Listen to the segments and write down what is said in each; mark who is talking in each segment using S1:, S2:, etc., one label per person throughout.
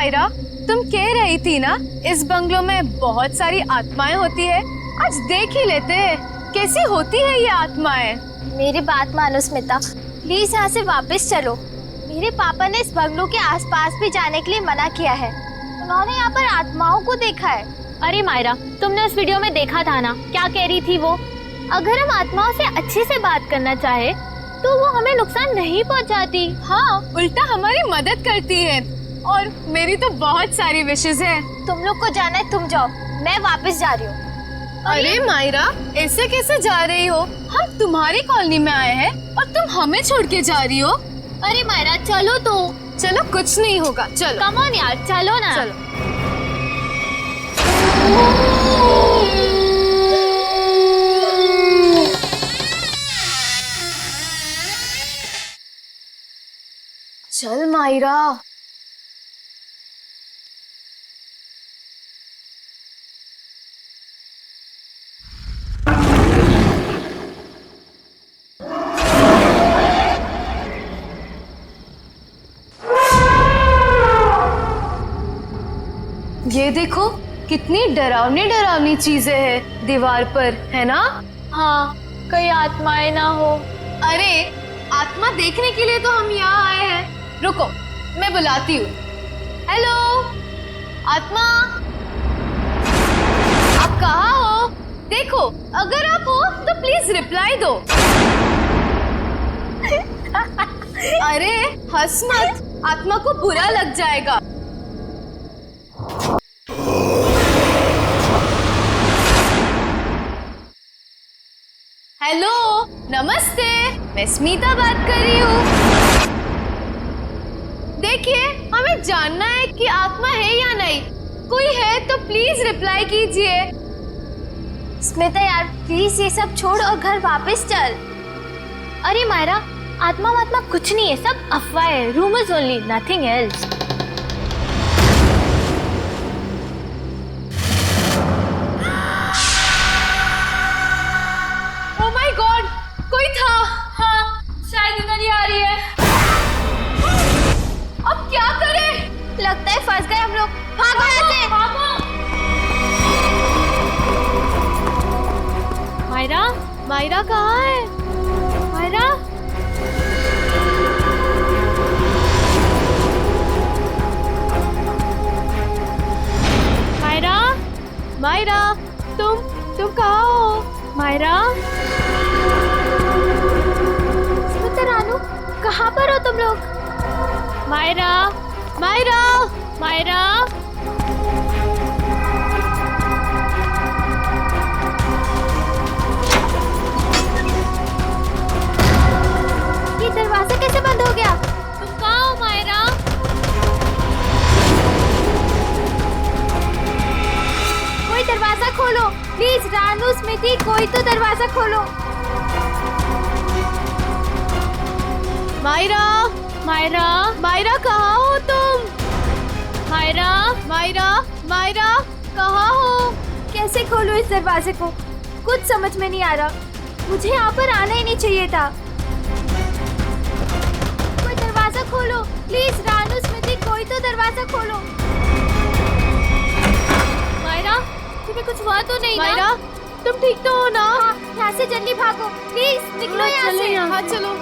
S1: मायरा, तुम कह रही थी ना इस बंगलो में बहुत सारी आत्माएं होती है। आज देख ही लेते हैं कैसी होती है ये आत्माएं।
S2: मेरी बात मानो स्मिता, प्लीज यहाँ से वापस चलो। मेरे पापा ने इस बंगलो के आसपास भी जाने के लिए मना किया है। उन्होंने यहाँ पर आत्माओं को देखा है।
S3: अरे मायरा, तुमने उस वीडियो में देखा था ना, क्या कह रही थी वो? अगर हम आत्माओं से अच्छे से बात करना चाहे तो वो हमें नुकसान नहीं पहुंचाती।
S1: हाँ, उल्टा हमारी मदद करती है। और मेरी तो बहुत सारी विशेष है।
S2: तुम लोग को जाना है, तुम जाओ, मैं वापस जा रही हूँ।
S1: अरे मायरा, ऐसे कैसे जा रही हो? हम तुम्हारी कॉलोनी में आए हैं और तुम हमें छोड़ के जा रही हो।
S3: अरे मायरा चलो तो।
S1: चलो, कुछ नहीं होगा, चलो।
S3: कम ऑन यार, चलो ना।
S1: चलो। चल मायरा। ये देखो कितनी डरावनी डरावनी चीजें हैं दीवार पर, है ना?
S3: हाँ, कहीं आत्माएं ना हो।
S1: अरे आत्मा देखने के लिए तो हम यहाँ आए हैं। रुको, मैं बुलाती हूँ। हेलो आत्मा, आप कहाँ हो? देखो, अगर आप हो तो प्लीज रिप्लाई दो। अरे हंस मत, आत्मा को बुरा लग जाएगा। हेलो, नमस्ते, मैं स्मिता बात कर रही हूँ। देखिए, हमें जानना है कि आत्मा है या नहीं। कोई है तो प्लीज रिप्लाई कीजिए।
S2: स्मिता यार, प्लीज ये सब छोड़ और घर वापस चल।
S3: अरे मायरा, आत्मा वात्मा कुछ नहीं है, सब अफवाह है, rumours only, nothing else.
S1: Oh my God, कोई था।
S3: हाँ, शायद इधर ही आ रही है।
S1: अब क्या करें?
S2: लगता है फंस गए हम लोग। भागो यहाँ से।
S3: मायरा,
S1: मायरा कहाँ है?
S3: मायरा, मायरा,
S1: मायरा, तुम कहाँ हो?
S3: मायरा,
S2: स्मिता रानू, कहाँ पर हो तुम लोग?
S3: मायरा,
S1: मायरा,
S3: मायरा,
S2: ये दरवाजा कैसे बंद हो गया?
S3: तुम कहाँ हो मायरा?
S2: कोई दरवाजा खोलो प्लीज। रानू, स्मिति, कोई तो दरवाजा खोलो।
S1: मायरा,
S3: मायरा,
S1: मायरा कहाँ हो तुम?
S3: मायरा,
S1: मायरा, मायरा कहाँ हो?
S2: कैसे खोलूं इस दरवाजे को? कुछ समझ में नहीं आ रहा। मुझे यहाँ पर आना ही नहीं चाहिए था। कोई दरवाजा खोलो प्लीज। रानू, स्मिति, कोई तो दरवाजा खोलो।
S3: मायरा, तुम्हें कुछ हुआ तो नहीं
S1: मायरा,
S3: ना?
S1: तुम ठीक तो हो ना?
S2: हाँ, यहाँ से जल्दी भागो प्लीज। निकलो यहाँ
S1: चलो
S2: से।
S1: हाँ चलो।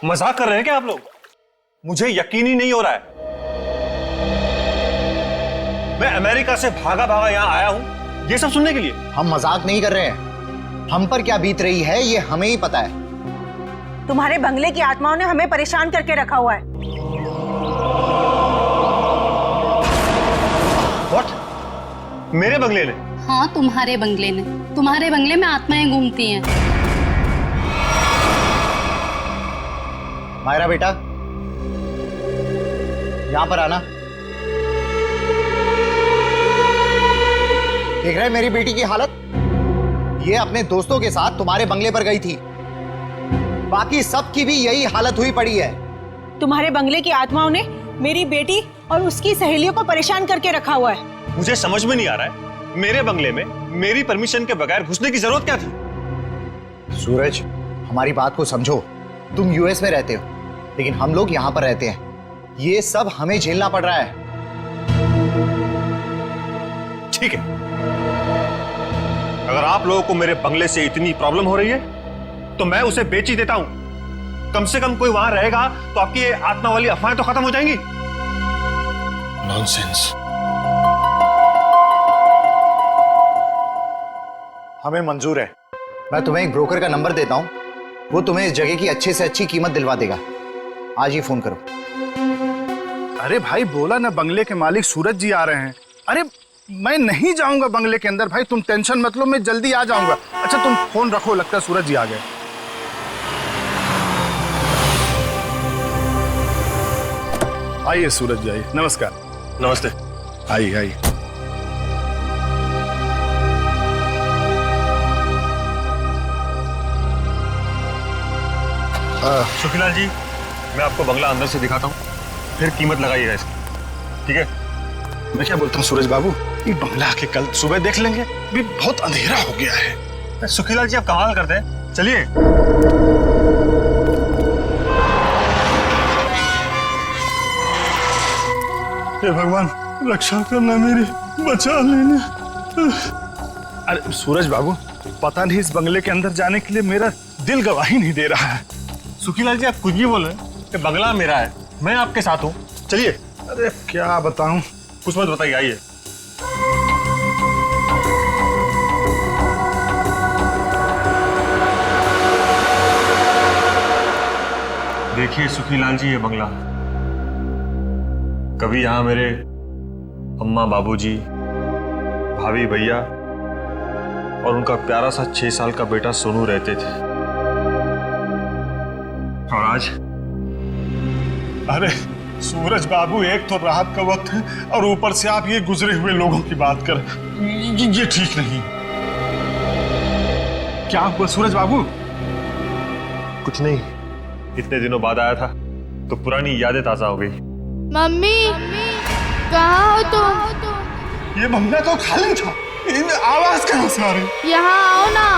S4: मजाक कर रहे हैं क्या आप लोग? मुझे यकीन ही नहीं हो रहा है। मैं अमेरिका से भागा भागा यहां आया हूं ये सब सुनने के लिए।
S5: हम मजाक नहीं कर रहे हैं। हम पर क्या बीत रही है ये हमें ही पता है।
S6: तुम्हारे बंगले की आत्माओं ने हमें परेशान करके रखा हुआ है।
S4: What? मेरे बंगले ने?
S7: हाँ, तुम्हारे बंगले ने। तुम्हारे बंगले में आत्माएं घूमती हैं।
S5: मायरा बेटा, यहां पर आना। देख रहे मेरी बेटी की हालत? ये अपने दोस्तों के साथ तुम्हारे बंगले पर गई थी। बाकी सबकी भी यही हालत हुई पड़ी है।
S6: तुम्हारे बंगले की आत्माओं ने मेरी बेटी और उसकी सहेलियों को परेशान करके रखा हुआ है।
S4: मुझे समझ में नहीं आ रहा है, मेरे बंगले में मेरी परमिशन के बगैर घुसने की जरूरत क्या थी?
S5: सूरज, हमारी बात को समझो। तुम यूएस में रहते हो, लेकिन हम लोग यहाँ पर रहते हैं। ये सब हमें झेलना पड़ रहा है।
S4: ठीक है, अगर आप लोगों को मेरे बंगले से इतनी प्रॉब्लम हो रही है तो मैं उसे बेच ही देता हूं। कम से कम कोई वहां रहेगा तो आपकी ये आत्मा वाली अफवाहें तो खत्म हो जाएंगी।
S8: नॉनसेंस।
S5: हमें मंजूर है। मैं तुम्हें एक ब्रोकर का नंबर देता हूं, वो तुम्हें इस जगह की अच्छे से अच्छी कीमत दिलवा देगा। आज ही फोन करो।
S8: अरे भाई, बोला ना बंगले के मालिक सूरज जी आ रहे हैं। अरे मैं नहीं जाऊंगा बंगले के अंदर भाई, तुम टेंशन मत लो, मैं जल्दी आ जाऊंगा। अच्छा तुम फोन रखो, लगता है सूरज जी आ गए। आइए सूरज जी, आइए। नमस्कार।
S4: नमस्ते।
S8: आइए आइए।
S4: सुखीलाल जी, मैं आपको बंगला अंदर से दिखाता हूँ, फिर कीमत लगाइएगा इसकी, ठीक है?
S8: मैं क्या बोलता हूँ सूरज बाबू, ये बंगला के कल सुबह देख लेंगे, भी बहुत अंधेरा हो गया है।
S4: सुखीलाल जी, आप कमाल करते हैं, चलिए।
S8: हे भगवान, रक्षा करना मेरी, बचा लेना। अरे सूरज बाबू, पता नहीं इस बंगले के अंदर जाने के लिए मेरा दिल गवाही नहीं दे रहा है।
S4: सुखीलाल जी, आप कुछ भी बोल रहे हैं कि बंगला मेरा है, मैं आपके साथ हूँ, चलिए।
S8: अरे क्या बताऊं,
S4: कुछ मत बताइए, आइए। देखिए सुखीलाल जी, ये बंगला, कभी यहाँ मेरे अम्मा बाबूजी, भाभी भैया और उनका प्यारा सा 6 साल का बेटा सोनू रहते थे। और आज?
S8: अरे सूरज बाबू, एक तो रात का वक्त है और ऊपर से आप ये गुजरे हुए लोगों की बात कर, ये ठीक नहीं। क्या हुआ सूरज बाबू?
S4: कुछ नहीं, इतने दिनों बाद आया था तो पुरानी यादें ताजा हो गई।
S9: मम्मी, कहाँ हो तुम?
S8: ये बंगला तो खाली था, आवाज कहाँ से आ रही?
S9: यहाँ आओ ना।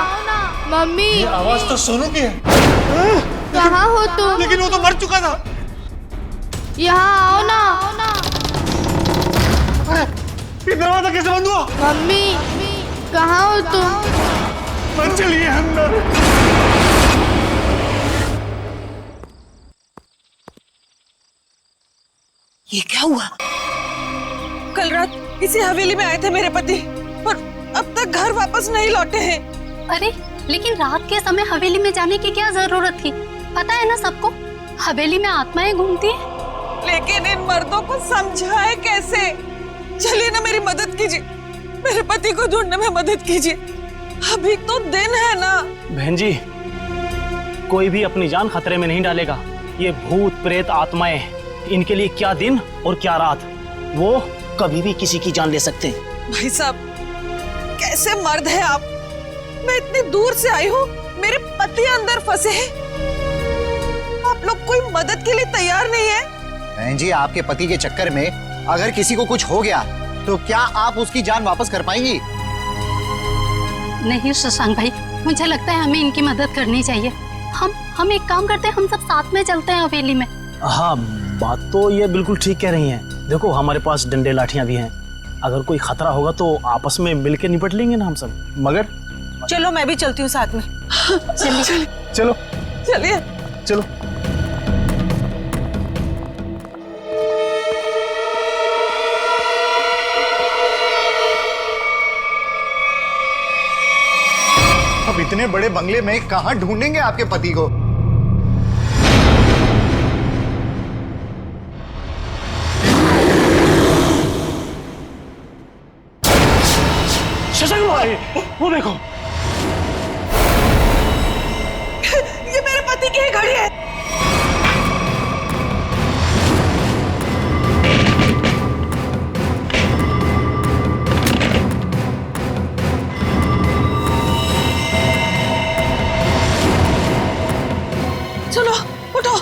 S9: मम्मी,
S4: ये आवाज तो सोनू की है।
S9: कहाँ हो तुम?
S4: लेकिन वो तो मर चुका था।
S9: यहाँ आओ ना।
S4: ये दरवाजा कैसे बंद हुआ?
S9: मम्मी, कहाँ हो तुम?
S8: मत चलिए अंदर।
S6: ये क्या हुआ? कल रात इसी हवेली में आए थे मेरे पति और अब तक घर वापस नहीं लौटे हैं।
S7: अरे लेकिन रात के समय हवेली में जाने की क्या जरूरत थी? पता है ना सबको, हवेली में आत्माएं घूमती हैं।
S6: लेकिन इन मर्दों को समझाए कैसे? चलिए ना, मेरी मदद कीजिए, मेरे पति को ढूंढने में मदद कीजिए। अभी तो दिन है ना।
S10: बहन जी, कोई भी अपनी जान खतरे में नहीं डालेगा। ये भूत प्रेत आत्माएं, इनके लिए क्या दिन और क्या रात, वो कभी भी किसी की जान ले सकते हैं।
S6: भाई साहब, कैसे मर्द है आप? मैं इतनी दूर से आई हूँ, मेरे पति अंदर फंसे हैं, आप लोग कोई मदद के लिए तैयार नहीं है?
S5: बहन जी, आपके पति के चक्कर में अगर किसी को कुछ हो गया तो क्या आप उसकी जान वापस कर पाएंगी?
S7: नहीं शशांक भाई, मुझे लगता है हमें इनकी मदद करनी चाहिए। हम एक काम करते हैं, हम सब साथ में चलते हैं हवेली में।
S10: हाँ, बात तो ये बिल्कुल ठीक कह रही हैं। देखो, हमारे पास डंडे लाठियां भी हैं, अगर कोई खतरा होगा तो आपस में मिलके निपट लेंगे ना हम सब। मगर
S6: चलो, मैं भी चलती हूँ साथ में।
S10: चलिए चलो
S6: चलिए
S10: चलो।
S4: अब इतने
S5: इतने बड़े बंगले में कहां ढूंढेंगे आपके पति को?
S10: शशांक भाई, वो देखो।
S6: ये मेरे पति की ही घड़ी है। चलो उठो,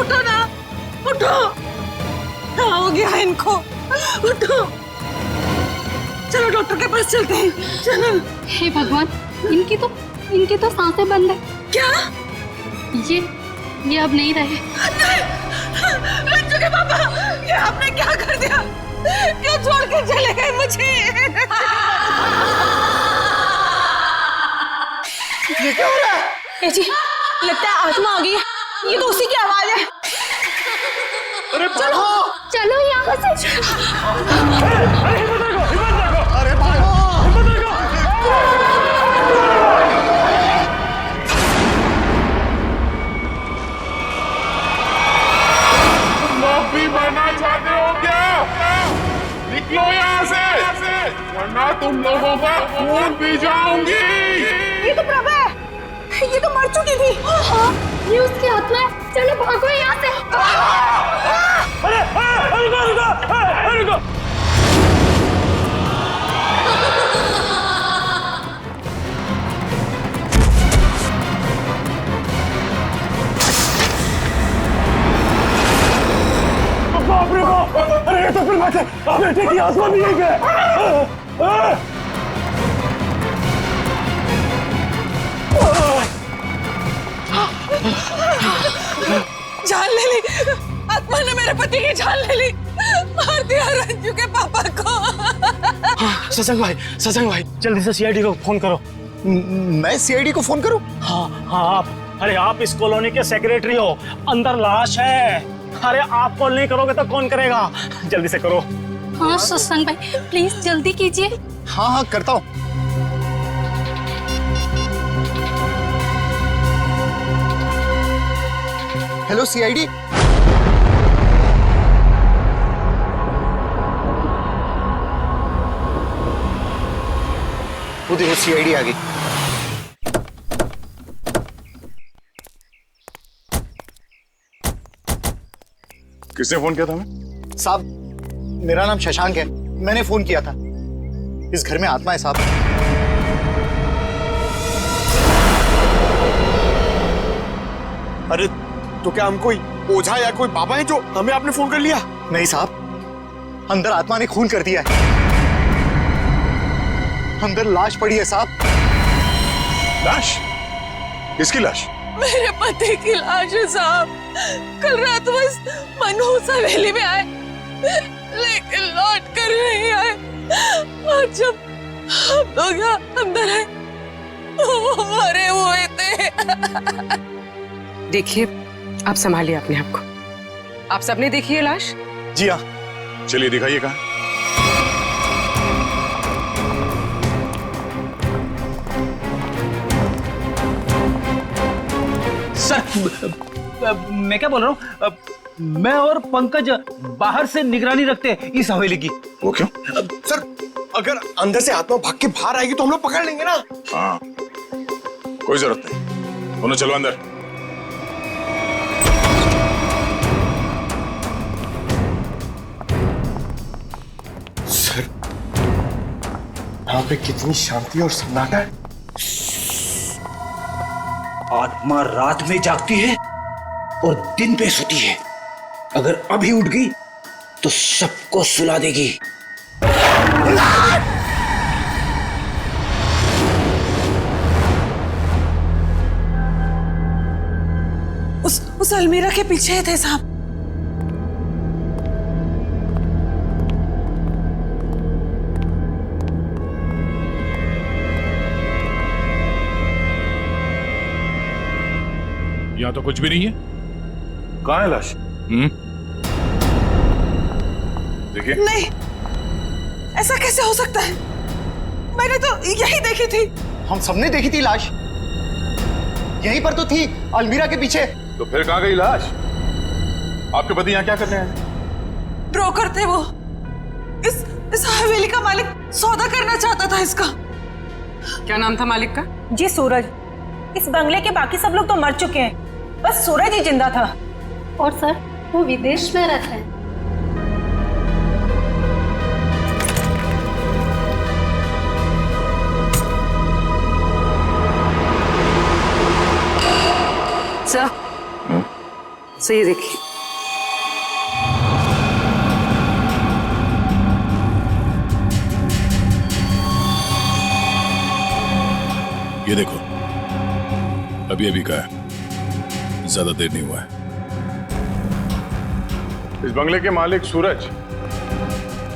S6: उठो ना, उठो। क्या हो गया इनको? उठो, चलो डॉक्टर के पास चलते हैं। चलो।
S7: हे भगवान, इनकी तो सांसें बंद है।
S6: क्या?
S7: ये अब नहीं रहे।
S6: नहीं, रंजू के पापा, ये आपने क्या कर दिया? क्यों छोड़ के चले गए मुझे?
S5: ये क्या हो रहा है?
S6: ए जी, लगता है आत्मा आ गई है। ये तो उसी की आवाज है।
S5: अरे चलो,
S3: चलो यहाँ से।
S5: अरे भागो!
S11: माफी मांगना चाहते हो क्या? निकलो यहाँ से, वरना तुम लोगों का खून पी जाऊंगी।
S6: ये तो प्रभा है, ये तो मर चुकी थी।
S3: हाँ, ये उसकी आत्मा है। चलो भागो यहाँ से।
S10: रुको। बाप रे बाप! अरे ये तो फिर बात है, बेटे की आत्मा भी यही है।
S6: जान ले ली, आत्मा ने मेरे पति की जान ले ली। मार दिया रंजू के पापा को।
S10: शशांक भाई, जल्दी से सीआईडी को फोन करो।
S5: मैं सीआईडी को फोन करूं?
S10: हाँ आप। अरे आप इस कॉलोनी के सेक्रेटरी हो, अंदर लाश है। अरे आप कॉल नहीं करोगे तो कौन करेगा? जल्दी से करो।
S7: हाँ शशांक भाई, प्लीज जल्दी कीजिए।
S5: हाँ करता हूं। Hello CID. वो देखो सीआईडी आ गई।
S11: किसने फोन किया था हमें?
S5: साहब, मेरा नाम शशांक है, मैंने फोन किया था। इस घर में आत्मा है साहब।
S11: अरे तो क्या हम कोई ओझा या कोई बाबा है जो हमें आपने फोन कर लिया?
S5: नहीं साहब, अंदर आत्मा ने खून कर दिया है। अंदर लाश पड़ी है साहब।
S11: लाश? किसकी लाश?
S6: मेरे पति की लाश है साहब। कल रात बस मनहूस हवेली में आए, लेकिन लौट कर नहीं आए। और जब हम लोग यहाँ अंदर आए, वो मरे हुए थे।
S12: देखिए, आप संभालिए अपने आप को। आप सबने देखी है लाश?
S5: जी हाँ।
S11: चलिए दिखाइए कहाँ।
S10: सर, मैं क्या बोल रहा हूँ, मैं और पंकज बाहर से निगरानी रखते हैं इस हवेली की।
S11: वो क्यों?
S13: सर, अगर अंदर से आत्मा भाग के बाहर आएगी तो हम लोग पकड़ लेंगे ना।
S11: हाँ, कोई जरूरत नहीं। दोनों चलो अंदर।
S13: सर, यहाँ पे कितनी शांति और सन्नाटा है।
S10: आत्मा रात में जागती है और दिन पे सोती है। अगर अभी उठ गई तो सबको सुला देगी।
S6: उस अलमीरा के पीछे थे साहब।
S11: यहाँ तो कुछ भी नहीं है।
S4: कहाँ है लाश?
S11: देखिए।
S6: नहीं, ऐसा कैसे हो सकता है? मैंने तो यही देखी थी।
S5: हम सबने देखी थी लाश, यहीं पर तो थी, अलमीरा के पीछे।
S11: तो फिर कहाँ गई लाश? आपके पति यहाँ क्या करने आए?
S6: ब्रोकर थे वो। इस हवेली का मालिक सौदा करना चाहता था इसका।
S12: क्या नाम था मालिक का?
S14: जी सूरज। इस बंगले के बाकी सब लोग तो मर चुके हैं, बस सूरज ही जिंदा था।
S7: और सर वो विदेश में रहते हैं।
S12: सही देखिए।
S15: ये देखो, अभी अभी का है, ज्यादा देर नहीं हुआ है।
S11: इस बंगले के मालिक सूरज,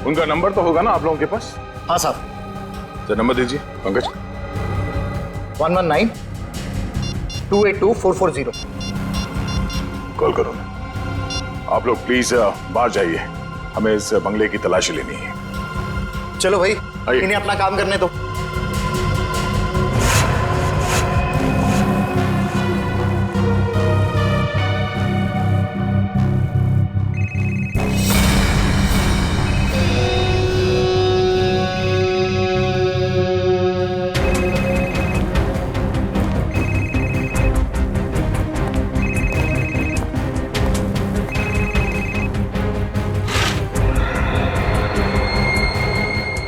S11: उनका नंबर तो होगा ना आप लोगों के पास?
S5: हाँ साहब।
S11: तो नंबर दीजिए पंकज।
S5: 119-282-440।
S11: कॉल करो। आप लोग प्लीज बाहर जाइए, हमें इस बंगले की तलाशी लेनी है।
S5: चलो भाई, इन्हें अपना काम करने दो।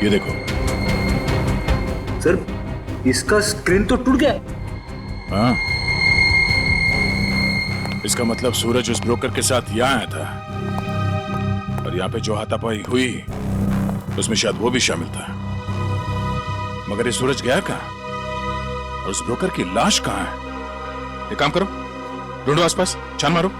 S15: ये देखो।
S10: सर, इसका स्क्रीन तो टूट गया।
S15: हाँ, इसका मतलब सूरज उस ब्रोकर के साथ यहाँ आया था, और यहाँ पे जो हाथापाई हुई उसमें शायद वो भी शामिल था। मगर ये सूरज गया कहाँ? और उस ब्रोकर की लाश कहाँ है? एक काम करो, ढूंढो आसपास, छान मारो।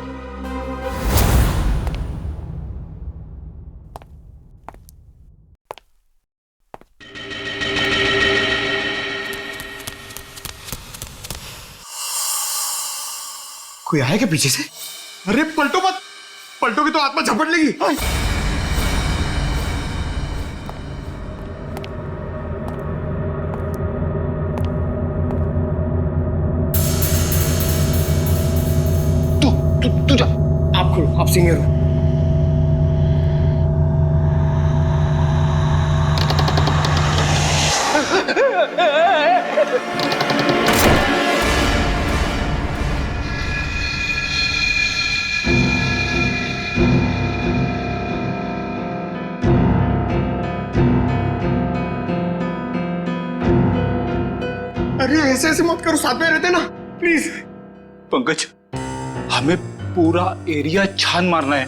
S13: कोई आएगा पीछे से? अरे पलटो मत, पलटोगे तो आत्मा झपट लेगी। तू जा, आप खोलो, आप सीनियर हो। अरे ऐसे मत करो, साथ में रहते ना प्लीज।
S8: पंकज, हमें पूरा एरिया छान मारना है।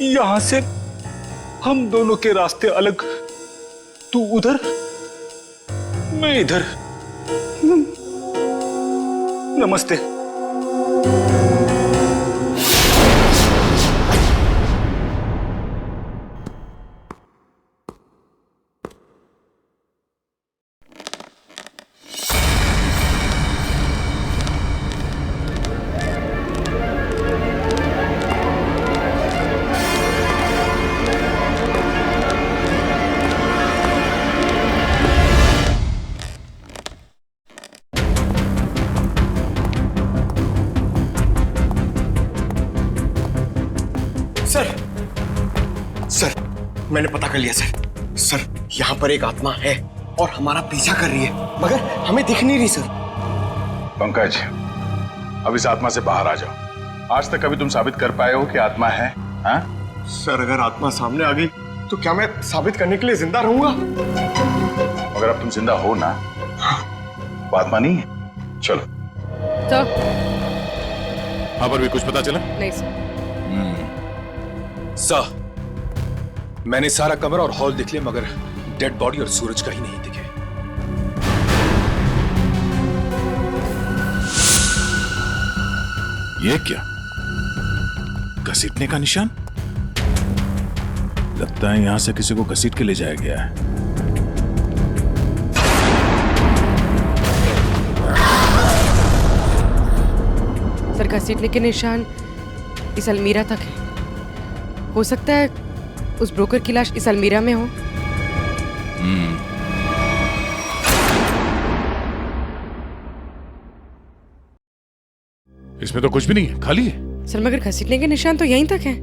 S8: यहां से हम दोनों के रास्ते अलग, तू उधर मैं इधर। नमस्ते।
S13: सर, मैंने पता कर लिया सर। सर, यहाँ पर एक आत्मा है और हमारा पीछा कर रही है, मगर हमें दिख नहीं रही सर।
S11: पंकज, अब इस आत्मा से बाहर आ जाओ। आज तक कभी तुम साबित कर पाए हो कि आत्मा है? हाँ?
S13: सर, अगर आत्मा सामने आ गई तो क्या मैं साबित करने के लिए जिंदा रहूंगा?
S11: अगर अब तुम जिंदा हो ना, वो आत्मा नहीं है। चलो।
S12: तो
S15: वहां पर भी कुछ पता चला?
S12: नहीं सर।
S13: सर, मैंने सारा कमरा और हॉल देख लिया, मगर डेड बॉडी और सूरज कहीं नहीं दिखे।
S15: ये क्या? घसीटने का निशान? लगता है यहां से किसी को घसीट के ले जाया गया है।
S12: सर, घसीटने के निशान इस अलमीरा तक है। हो सकता है उस ब्रोकर की लाश इस अलमीरा में हो।
S15: इसमें तो कुछ भी नहीं है, खाली है।
S12: सर मगर घसीटने के निशान तो यहीं तक हैं।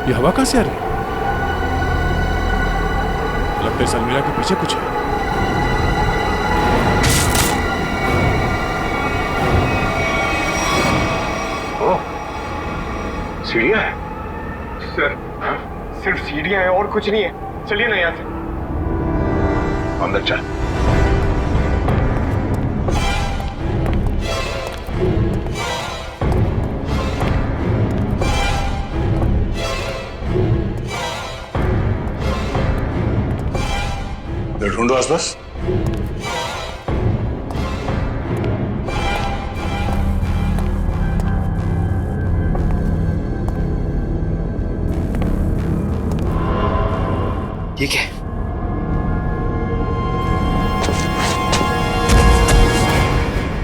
S15: ये हवा कहां से आ रही है? लगता है इस अलमीरा के पीछे कुछ है।
S13: सीढ़ियां है सर, सिर्फ सीढ़ियां हैं और कुछ नहीं है। चलिए ना यहाँ से।
S15: अंदर चल। ढूंढो आसपास।
S13: ठीक है।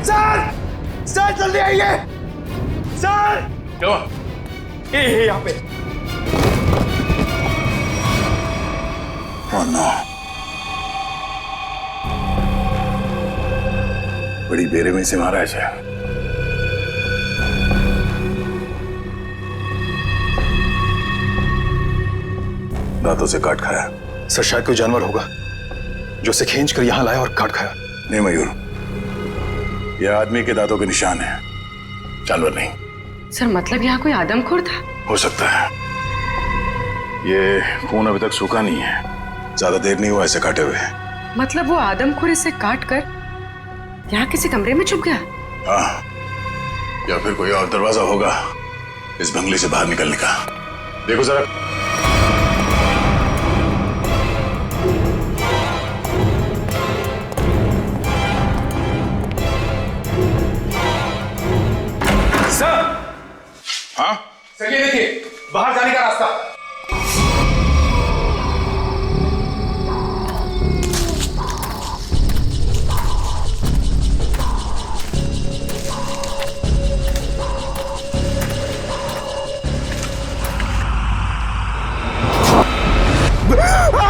S13: सर जल्दी आइए सर।
S15: क्या हुआ?
S13: ये यहाँ पे।
S15: Oh no. बड़ी बेरहमी से मारा है। दांतों से काट खाया।
S13: सर शायद कोई जानवर होगा जो उसे खींच कर यहाँ लाया और काट खाया।
S15: नहीं मयूर, यह आदमी के दांतों के निशान है, जानवर नहीं।
S12: सर मतलब यहाँ कोई आदमखोर था?
S15: हो सकता है। ये खून अभी तक सूखा नहीं है, ज्यादा देर नहीं हुआ ऐसे काटे हुए।
S12: मतलब वो आदमखोर इसे काट कर यहाँ किसी कमरे में छुप गया?
S15: हाँ, या फिर कोई और दरवाजा होगा इस बंगले से बाहर निकलने का। देखो जरा।
S13: सर।
S15: हाँ
S13: सर ये देखिए, बाहर जाने का रास्ता।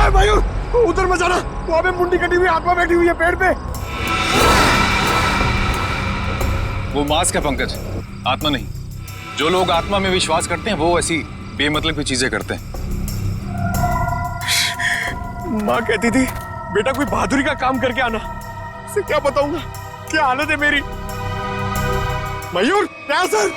S13: मयूर उधर मत जाना, वहां पे मुंडी कटी हुई आत्मा बैठी हुई है पेड़ पे।
S16: वो मास्क है पंकज, आत्मा नहीं। जो लोग आत्मा में विश्वास करते हैं वो ऐसी बेमतलब की चीजें करते हैं।
S13: माँ कहती थी बेटा कोई बहादुरी का काम करके आना। इसे क्या बताऊंगा क्या हालत है मेरी। मयूर क्या सर?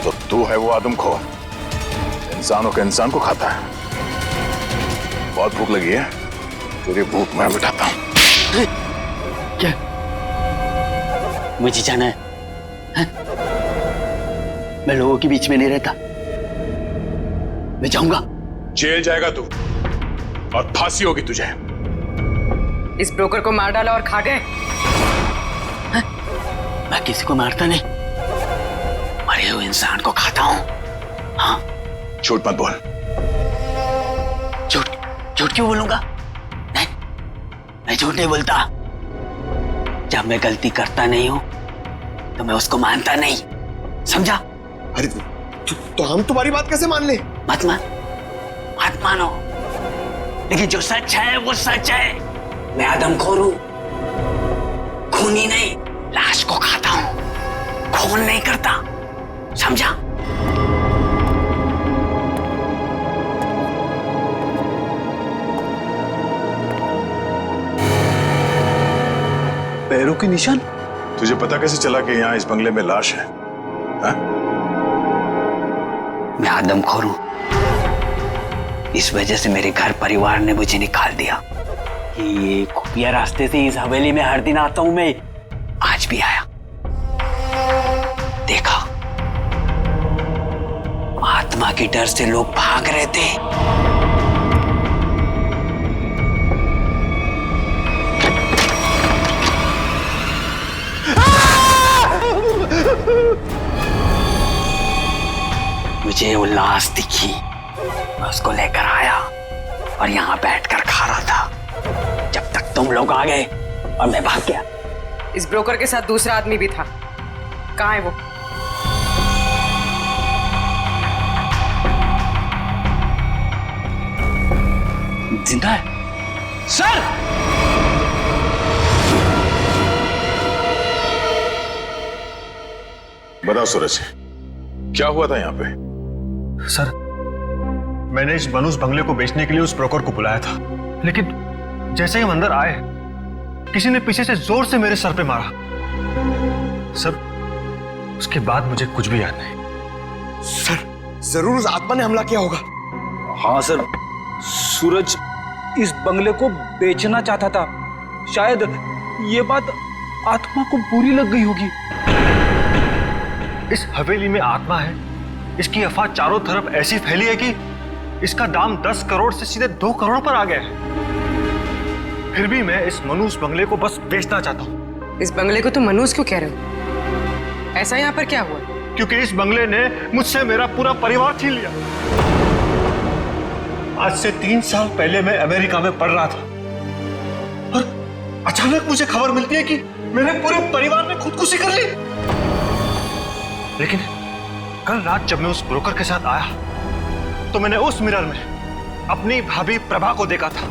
S15: तो तू है वो आदमखोर, इंसानों के इंसान को खाता है। बहुत भूख लगी है, तेरी भूख मैं मिटाता हूं।
S17: क्या मुझे जाना है? मैं लोगों के बीच में नहीं रहता, मैं जाऊंगा।
S15: जेल जाएगा तू और फांसी होगी तुझे।
S12: इस ब्रोकर को मार डाला और खा गए।
S17: मैं किसी को मारता नहीं, मरे हुए इंसान को खाता हूं। हाँ,
S15: झूठ मत बोल।
S17: झूठ क्यों बोलूंगा? नहीं, मैं झूठ नहीं बोलता। जब मैं गलती करता नहीं हूं तो मैं उसको मानता नहीं, समझा?
S13: अरे तो हम तुम्हारी बात कैसे मान ले?
S17: मत मानो, लेकिन जो सच है वो सच है। मैं आदमखोर हूं, खूनी नहीं, लाश को खाता हूं, खून नहीं करता, समझा?
S15: पैरों के निशान? तुझे पता कैसे चला कि यहाँ इस बंगले में लाश है? हा?
S17: मैं आदमखोर हूं, इस वजह से मेरे घर परिवार ने मुझे निकाल दिया। ये खुफिया रास्ते से इस हवेली में हर दिन आता हूं मैं, आज भी आया। देखा आत्मा के डर से लोग भाग रहे थे। मुझे वो लाश दिखी, मैं उसको लेकर आया और यहाँ बैठकर खा रहा था जब तक तुम लोग आ गए और मैं भाग गया।
S12: इस ब्रोकर के साथ दूसरा आदमी भी था, कहाँ है वो?
S17: जिंदा है सर।
S15: बताओ सूरज, क्या हुआ था यहाँ पे?
S4: सर, मैंने इस बनूस बंगले को बेचने के लिए उस ब्रोकर को बुलाया था, लेकिन जैसे ही हम अंदर आए किसी ने पीछे से जोर से मेरे सर पे मारा। सर, उसके बाद मुझे कुछ भी याद नहीं।
S13: सर, जरूर उस आत्मा ने हमला किया होगा।
S18: हाँ सर, सूरज इस बंगले को बेचना चाहता था। शायद ये बात आत्मा को बुरी लग गई होगी।
S4: इस हवेली में आत्मा है, इसकी अफवाह चारों तरफ ऐसी फैली है कि इसका दाम 10 करोड़ से सीधे 2 करोड़ पर आ गया है। फिर भी मैं इस मनूस बंगले को बस बेचना चाहता हूँ।
S12: इस बंगले को तुम मनूस क्यों कह रहे हो? ऐसा यहाँ पर क्या हुआ?
S4: क्योंकि इस बंगले ने मुझसे मेरा पूरा परिवार छीन लिया। आज से 3 साल पहले मैं अमेरिका में पढ़ रहा था और अचानक मुझे खबर मिलती है कि मेरे पूरे परिवार ने खुदकुशी कर ली। लेकिन कल रात जब मैं उस ब्रोकर के साथ आया तो मैंने उस मिरर में अपनी भाभी प्रभा को देखा था।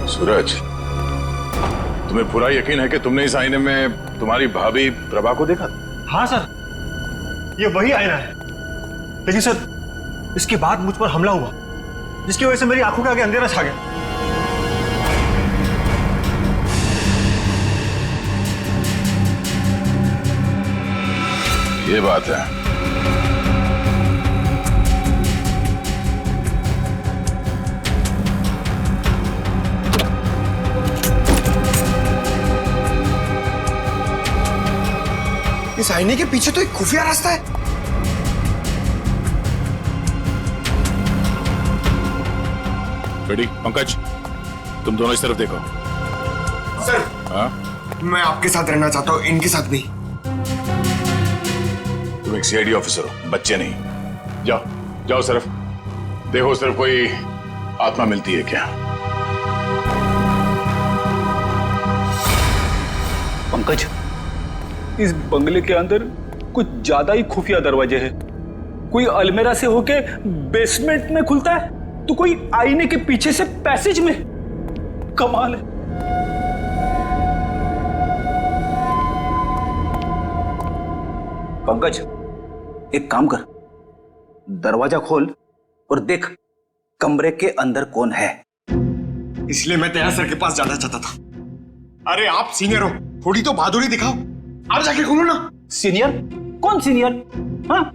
S15: सूरज, तुम्हें पूरा यकीन है कि तुमने इस आईने में तुम्हारी भाभी प्रभा को देखा?
S4: हाँ सर, ये वही आईना है। लेकिन सर, इसके बाद मुझ पर हमला हुआ जिसकी वजह से मेरी आंखों के आगे अंधेरा छा गया।
S15: ये बात है।
S13: इस आईने के पीछे तो एक खुफिया रास्ता है।
S15: रेडी? पंकज, तुम दोनों इस तरफ देखो।
S13: सर,
S15: हाँ?
S13: मैं आपके साथ रहना चाहता हूँ, इनके साथ नहीं।
S15: तुम एक सीआईडी ऑफिसर हो, बच्चे नहीं। जाओ जाओ, सिर्फ देखो सिर्फ कोई आत्मा मिलती है क्या।
S18: पंकज, इस बंगले के अंदर कुछ ज्यादा ही खुफिया दरवाजे हैं। कोई अलमेरा से होके बेसमेंट में खुलता है तो कोई आईने के पीछे से पैसेज में। कमाल है। पंकज, एक काम कर, दरवाजा खोल और देख कमरे के अंदर कौन है।
S13: इसलिए मैं तेरा सर के पास जाना चाहता था। अरे आप सीनियर हो, थोड़ी तो बहादुरी दिखाओ। आप जाके खोलो ना।
S18: सीनियर? कौन सीनियर? हाँ,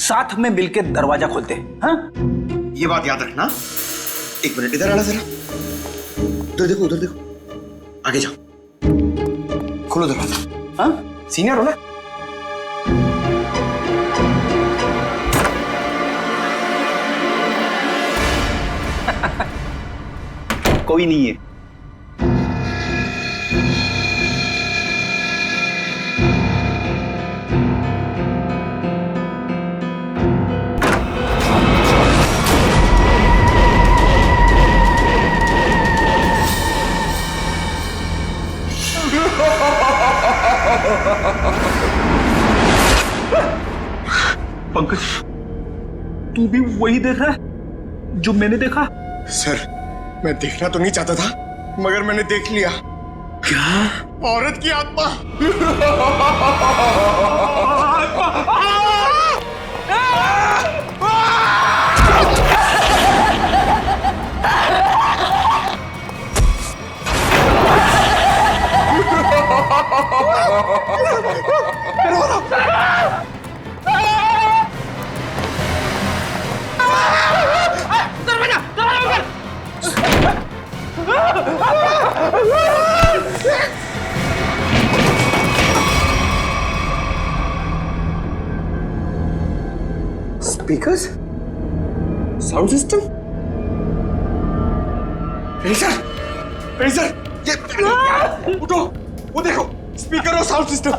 S18: साथ में मिलके दरवाजा खोलते हैं। हाँ,
S13: ये बात याद रखना। 1 मिनट इधर आना जरा। उधर देखो, उधर देखो, आगे जाओ, खोलो दरवाजा।
S18: हाँ,
S13: सीनियर हो ना।
S18: कोई नहीं है। पंकज, तू भी वही देख रहा है जो मैंने देखा?
S13: सर, मैं देखना तो नहीं चाहता था, मगर मैंने देख लिया।
S15: क्या?
S13: औरत की आत्मा। स्पीकर्स, साउंड सिस्टम, फ्रीजर, ये उठो, वो देखो, स्पीकर और साउंड सिस्टम।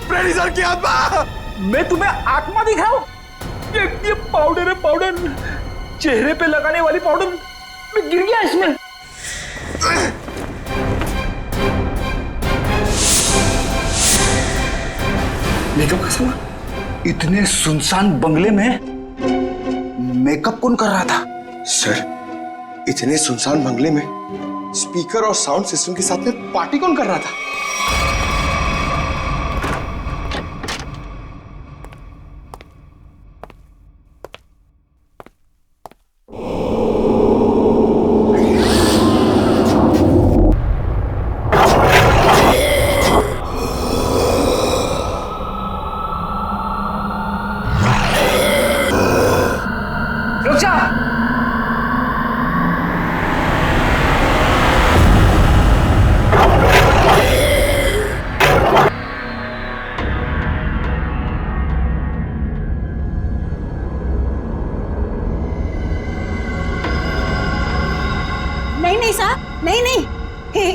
S13: प्रेडिसर की आत्मा!
S18: मैं तुम्हें आत्मा दिखाऊं? ये पाउडर है, पाउडर, चेहरे पे लगाने वाली पाउडर। मैं गिर गया इसमें।
S13: मेकअप का सामान इतने सुनसान बंगले में मेकअप कौन कर रहा था? सर, इतने सुनसान बंगले में स्पीकर और साउंड सिस्टम के साथ में पार्टी कौन कर रहा था?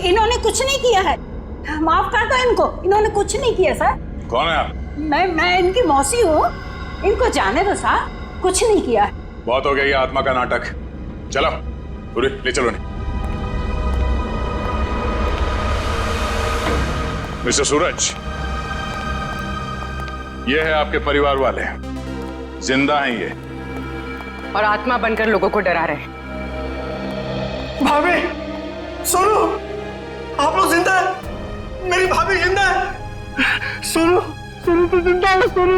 S14: इन्होंने कुछ नहीं किया है, माफ कर दो इनको, इन्होंने कुछ नहीं किया सर।
S15: कौन है आप?
S14: मैं इनकी मौसी हूँ, इनको जाने दो सर, कुछ नहीं किया है।
S15: बहुत हो गया ये आत्मा का नाटक। चलो पूरी ले चलो। नहीं मिस्टर सूरज, ये है आपके परिवार वाले, जिंदा हैं ये,
S12: और आत्मा बनकर लोगों को डरा रहे हैं।
S4: भाभी सुनो, आप लोग जिंदा है, मेरी भाभी जिंदा है। सुनो सुनो तो जिंदा है, सुनो।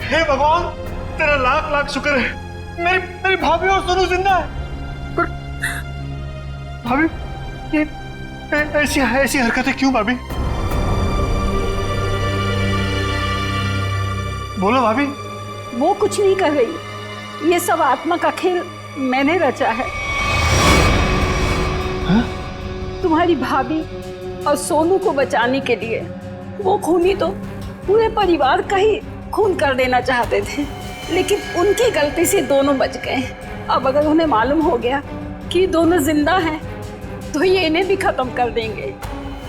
S4: हे भगवान, तेरा लाख लाख शुक्र है, मेरी भाभी और सुनो जिंदा है। पर भाभी ये ऐसी हरकतें क्यों भाभी? बोलो भाभी।
S14: वो कुछ नहीं कर रही, ये सब आत्मा का खेल मैंने रचा है।
S4: हा?
S14: तुम्हारी भाभी और सोनू को बचाने के लिए वो खूनी तो पूरे परिवार का ही खून कर देना चाहते थे, लेकिन उनकी गलती से दोनों बच गए। अब अगर उन्हें मालूम हो गया कि दोनों जिंदा हैं, तो ये इन्हें भी खत्म कर देंगे।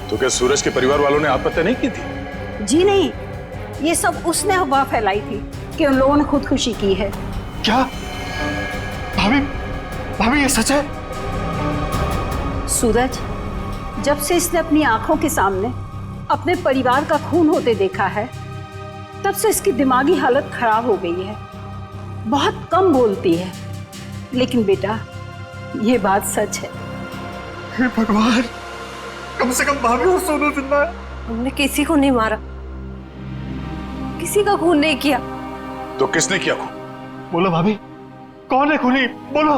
S15: तो क्या सूरज के परिवार वालों ने आत्महत्या नहीं की थी?
S14: जी नहीं, ये सब उसने अफवाह फैलाई थी कि उन लोगों ने खुदकुशी की है।
S4: क्या भाभी ये सच है?
S14: सूरज, जब से इसने अपनी आंखों के सामने अपने परिवार का खून होते देखा है, तब से इसकी दिमागी हालत खराब हो गई है, बहुत कम बोलती है। लेकिन बेटा, ये बात सच है।
S4: हे भगवान, कम से कम भाभी और सोनू जिंदा है।
S7: हमने किसी को नहीं मारा, किसी का खून नहीं किया।
S15: तो किसने किया खून?
S4: बोलो भाभी, कौन है खूनी? बोलो।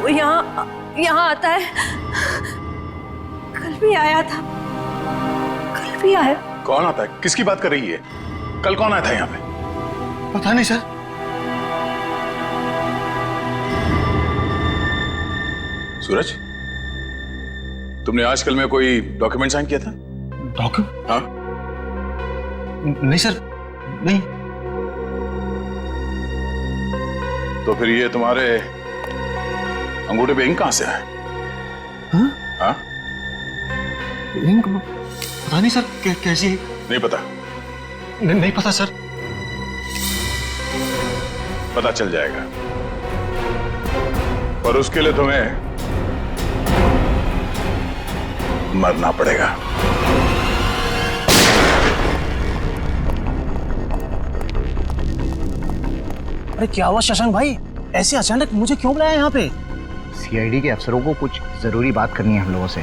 S7: वो यहाँ आता है, कल भी आया था, कल भी आया।
S15: कौन आता है? किसकी बात कर रही है? कल कौन आया था यहाँ पे?
S4: पता नहीं सर।
S15: सूरज, तुमने आजकल में कोई डॉक्यूमेंट साइन किया था?
S4: डॉक्यूमेंट?
S15: हाँ।
S4: नहीं सर, नहीं।
S15: तो फिर ये तुम्हारे अंगूठे पे इंक कहां से आया? हाँ?
S4: इंक पता नहीं सर, कैसी है?
S15: नहीं पता?
S4: नहीं पता सर।
S15: पता चल जाएगा, पर उसके लिए तुम्हें मरना पड़ेगा।
S10: अरे क्या हुआ शशांक भाई, ऐसे अचानक मुझे क्यों बुलाया यहाँ पे?
S5: सीआईडी के अफसरों को कुछ जरूरी बात करनी है हम लोगों से।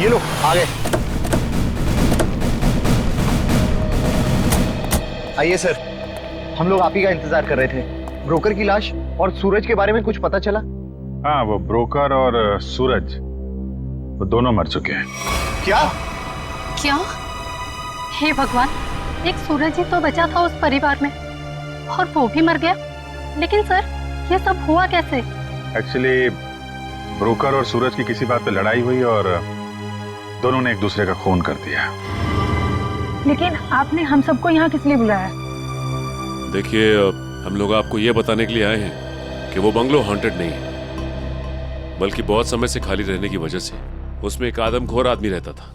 S5: ये लो आ गए। आइए सर, हम लोग आप ही का इंतजार कर रहे थे। ब्रोकर की लाश और सूरज के बारे में कुछ पता चला?
S15: हाँ, वो ब्रोकर और सूरज वो दोनों मर चुके हैं।
S5: क्या?
S7: हे भगवान, एक सूरज ही तो बचा था उस परिवार में, और वो भी मर गया।
S3: लेकिन सर, ये सब हुआ कैसे?
S8: एक्चुअली ब्रोकर और सूरज की किसी बात पे लड़ाई हुई और दोनों ने एक दूसरे का खून कर दिया।
S14: लेकिन आपने हम सबको यहाँ किस लिए बुलाया?
S19: देखिए, हम लोग आपको ये बताने के लिए आए हैं कि वो बंगलो हॉन्टेड नहीं है, बल्कि बहुत समय से खाली रहने की वजह से उसमें एक आदमखोर आदमी रहता था।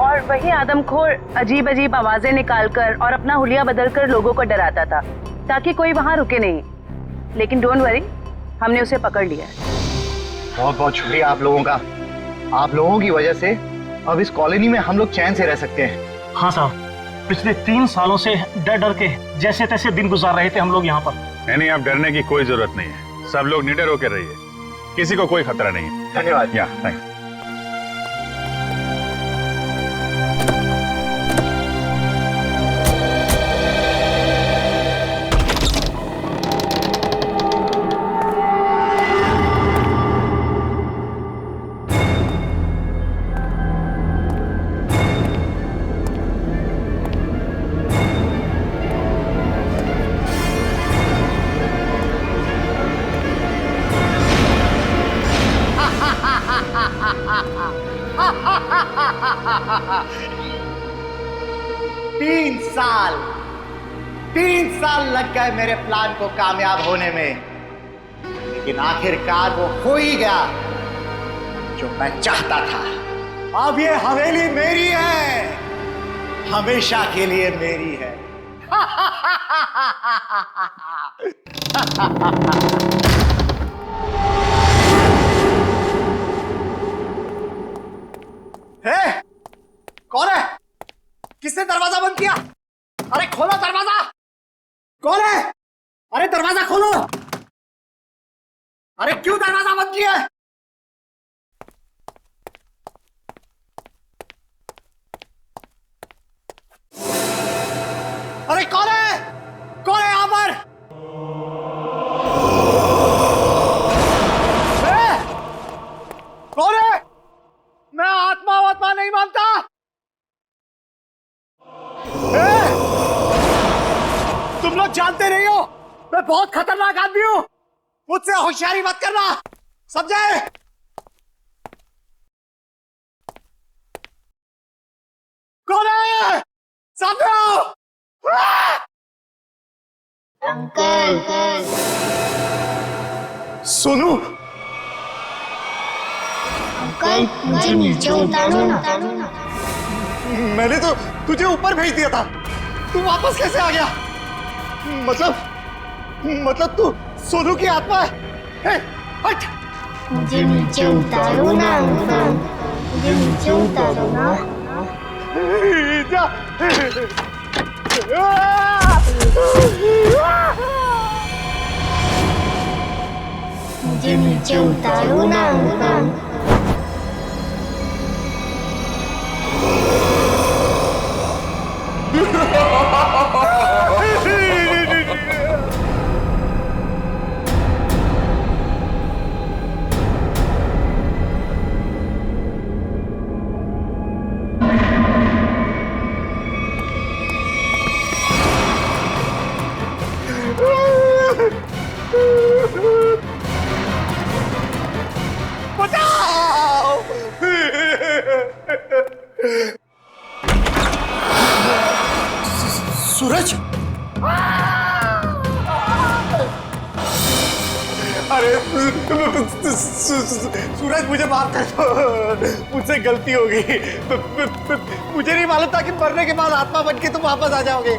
S7: और वही आदमखोर अजीब अजीब आवाजें निकालकर और अपना हुलिया बदलकर लोगों को डराता था ताकि कोई वहां रुके नहीं। लेकिन डोंट वरी, हमने उसे पकड़ लिया है।
S5: बहुत बहुत शुक्रिया आप लोगों का। आप लोगों की वजह से अब इस कॉलोनी में हम लोग चैन से रह सकते हैं।
S10: हाँ साहब, पिछले 3 सालों से डर डर के जैसे तैसे दिन गुजार रहे थे हम लोग यहाँ पर।
S8: नहीं, अब डरने की कोई जरूरत नहीं है। सब लोग निडर होकर रहिए, किसी को कोई खतरा नहीं है।
S5: धन्यवाद।
S8: थैंक।
S5: तीन साल लग गए मेरे प्लान को कामयाब होने में, लेकिन आखिरकार वो हो ही गया जो मैं चाहता था। अब ये हवेली मेरी है, हमेशा के लिए मेरी है। कौन है? किसने दरवाजा बंद किया? अरे खोलो दरवाजा! कौन है? अरे दरवाजा खोलो! अरे क्यों दरवाजा बंद किया? अरे कौन है? कौन है यहां पर? कौन है? मैं आत्मा नहीं मानता। तुम लोग जानते नहीं हो मैं बहुत खतरनाक आदमी हूं, मुझसे होशियारी मत करना, समझे? कौन है? सामने आओ।
S9: अंकल।
S5: सोनू,
S9: अंकल मुझे नीचे उतारो ना।
S5: मैंने तो तुझे ऊपर भेज दिया था, तू वापस कैसे आ गया? मतलब तू सोनू की आत्मा है? हट!
S9: मुझे नीचे उतारो ना अंकल, मुझे नीचे उतारो ना।
S5: जा।
S9: मुझे नीचे उतारो ना अंकल।
S5: सूरज? अरे सूरज, मुझे माफ कर दो, मुझसे गलती हो गई। मुझे नहीं मालूम था कि मरने के बाद आत्मा बन के तुम वापस आ जाओगे।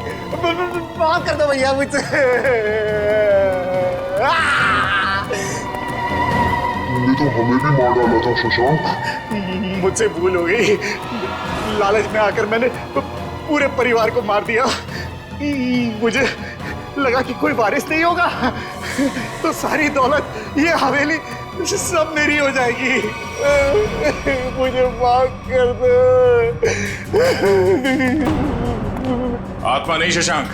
S5: माफ कर दो भैया मुझसे।
S11: तुमने तो हमें भी मार डाला था शशांक।
S5: मुझसे भूल हो गई, लालच में आकर मैंने पूरे परिवार को मार दिया। मुझे लगा कि कोई वारिस नहीं होगा तो सारी दौलत, ये हवेली सब मेरी हो जाएगी। मुझे माफ कर दो।
S15: आत्मा नहीं शशांक,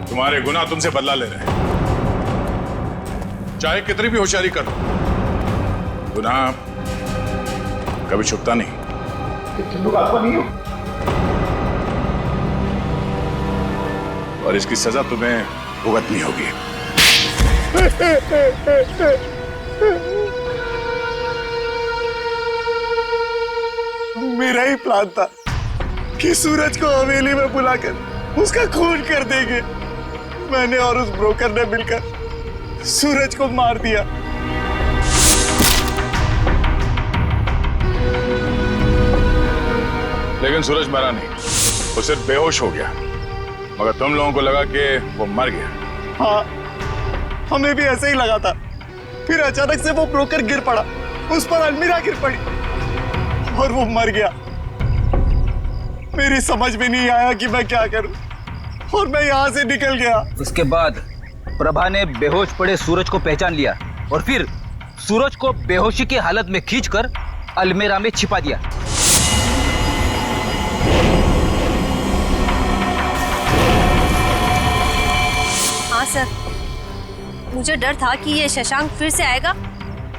S15: तुम्हारे गुनाह तुमसे बदला ले रहे हैं। चाहे कितनी भी होशियारी कर लो, गुनाह कभी छुपता नहीं।
S5: तुम लोग आत्मा नहीं हो?
S15: और इसकी सजा तुम्हें भुगतनी होगी।
S5: मेरा ही प्लान था कि सूरज को हवेली में बुलाकर उसका खून कर देंगे। मैंने और उस ब्रोकर ने मिलकर सूरज को मार दिया।
S15: लेकिन सूरज मरा नहीं, वो सिर्फ बेहोश हो गया, मगर तुम लोगों को लगा कि वो मर गया।
S5: हाँ, हमें भी ऐसा ही लगा था। फिर अचानक से वो ब्रोकर गिर पड़ा, उस पर अलमीरा गिर पड़ी और वो मर गया। मेरी समझ में नहीं आया कि मैं क्या करूं और मैं यहाँ से निकल गया।
S20: उसके बाद प्रभा ने बेहोश पड़े सूरज को पहचान लिया और फिर सूरज को बेहोशी की हालत में खींचकर अलमीरा में छिपा दिया।
S21: हाँ सर, मुझे डर था कि ये शशांक फिर से आएगा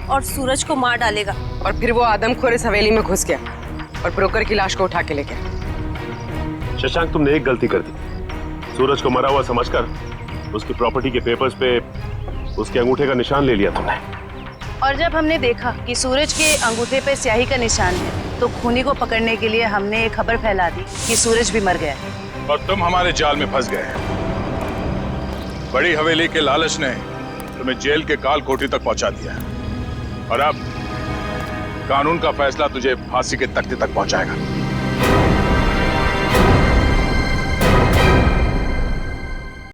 S21: और सूरज को मार डालेगा।
S12: और फिर वो आदमखोर इस हवेली में घुस गया और ब्रोकर की लाश को उठा के ले गया।
S22: शशांक, तुमने एक गलती कर दी। सूरज को मरा हुआ समझकर उसकी प्रॉपर्टी के पेपर्स पे उसके अंगूठे का निशान ले लिया तुमने।
S7: और जब हमने देखा कि सूरज के अंगूठे पे स्याही का निशान है तो खूनी को पकड़ने के लिए हमने एक खबर फैला दी कि सूरज भी मर गया है।
S15: और तुम हमारे जाल में फंस गए। बड़ी हवेली के लालच ने तुम्हें जेल के काल कोठरी तक पहुंचा दिया और अब कानून का फैसला तुझे फांसी के तख्ते तक पहुंचाएगा।